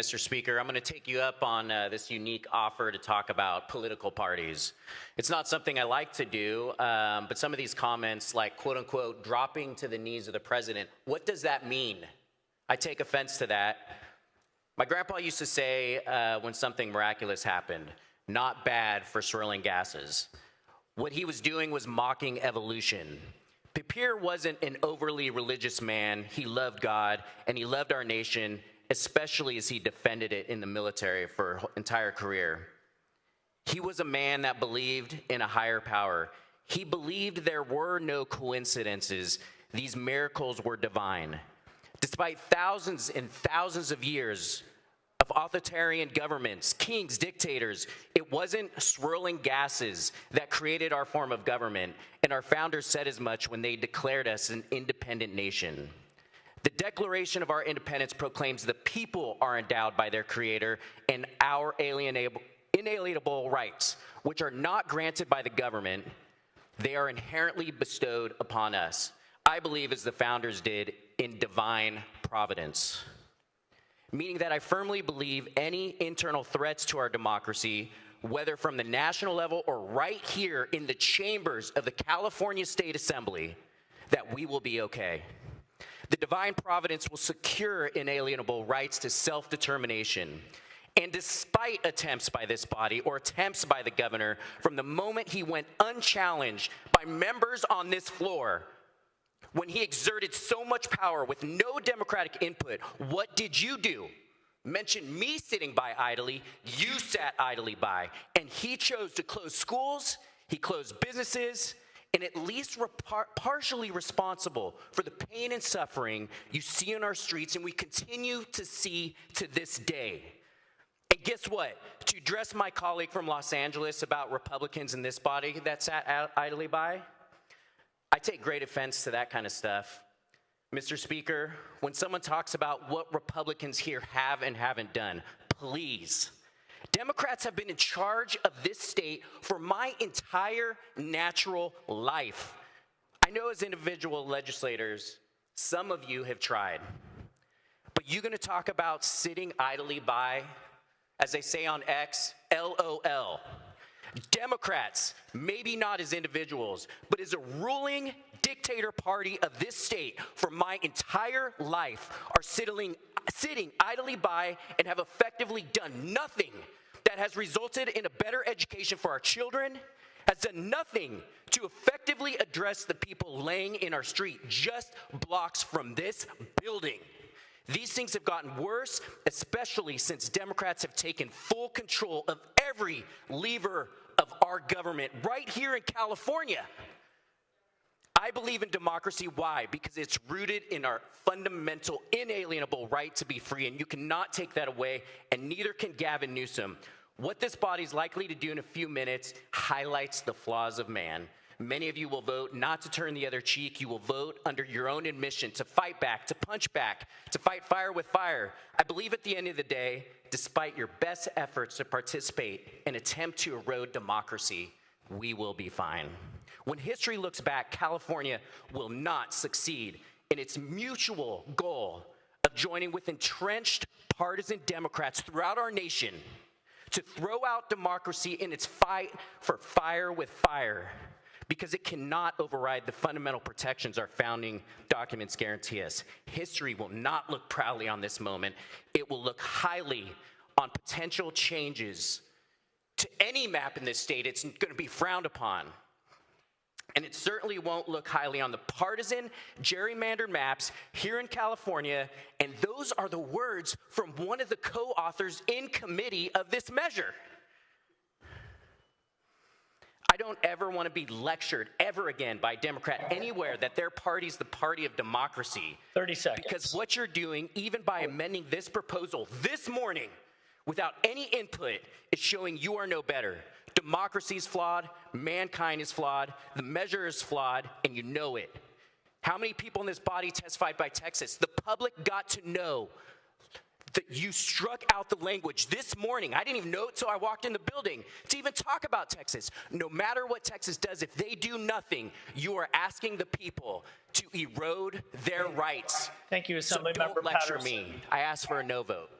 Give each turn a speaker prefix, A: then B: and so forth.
A: Mr. Speaker. I'm going to take you up on this unique offer to talk about political parties. It's not something I like to do, but some of these comments, like quote unquote, dropping to the knees of the president, what does that mean? I take offense to that. My grandpa used to say when something miraculous happened, not bad for swirling gases. What he was doing was mocking evolution. Pipir wasn't an overly religious man. He loved God and he loved our nation, especially as he defended it in the military for his entire career. He was a man that believed in a higher power. He believed there were no coincidences. These miracles were divine. Despite thousands and thousands of years of authoritarian governments, kings, dictators, it wasn't swirling gases that created our form of government, and our founders said as much when they declared us an independent nation. The Declaration of our Independence proclaims the people are endowed by their Creator and our inalienable rights, which are not granted by the government. They are inherently bestowed upon us, I believe, as the founders did, in divine providence. Meaning that I firmly believe any internal threats to our democracy, whether from the national level or right here in the chambers of the California State Assembly, that we will be okay. The divine providence will secure inalienable rights to self-determination. And despite attempts by this body or attempts by the governor, from the moment he went unchallenged by members on this floor, when he exerted so much power with no democratic input, what did you do? Mention me sitting by idly, you sat idly by. And he chose to close schools, he closed businesses, and at least partially responsible for the pain and suffering you see on our streets and we continue to see to this day. And guess what? To address my colleague from Los Angeles about Republicans in this body that sat idly by, I take great offense to that kind of stuff. Mr. Speaker, when someone talks about what Republicans here have and haven't done, please. Democrats have been in charge of this state for my entire natural life. I know as individual legislators, some of you have tried. But you're going to talk about sitting idly by, as they say on X, LOL. Democrats, maybe not as individuals, but as a ruling dictator party of this state for my entire life are sitting idly by and have effectively done nothing that has resulted in a better education for our children, has done nothing to effectively address the people laying in our street just blocks from this building. These things have gotten worse, especially since Democrats have taken full control of every lever of our government right here in California. I believe in democracy. Why? Because it's rooted in our fundamental, inalienable right to be free, and you cannot take that away, and neither can Gavin Newsom. What this body is likely to do in a few minutes highlights the flaws of man. Many of you will vote not to turn the other cheek. You will vote under your own admission to fight back, to punch back, to fight fire with fire. I believe at the end of the day, despite your best efforts to participate and attempt to erode democracy, we will be fine. When history looks back, California will not succeed in its mutual goal of joining with entrenched partisan Democrats throughout our nation to throw out democracy in its fight for fire with fire, because it cannot override the fundamental protections our founding documents guarantee us. History will not look proudly on this moment. It will look highly on potential changes to any map in this state. It's going to be frowned upon. And it certainly won't look highly on the partisan, gerrymandered maps here in California, and those are the words from one of the co-authors in committee of this measure. I don't ever want to be lectured ever again by a Democrat anywhere that their party's the party of democracy.
B: 30 seconds.
A: Because what you're doing, even by amending this proposal this morning without any input, is showing you are no better. Democracy is flawed, mankind is flawed, the measure is flawed, and you know it. How many people in this body testified by Texas? The public got to know that you struck out the language this morning. I didn't even know it until I walked in the building to even talk about Texas. No matter what Texas does, if they do nothing, you are asking the people to erode their rights.
B: Thank you, Assemblymember
A: Don't lecture
B: Patterson.
A: me. I ask for a no vote.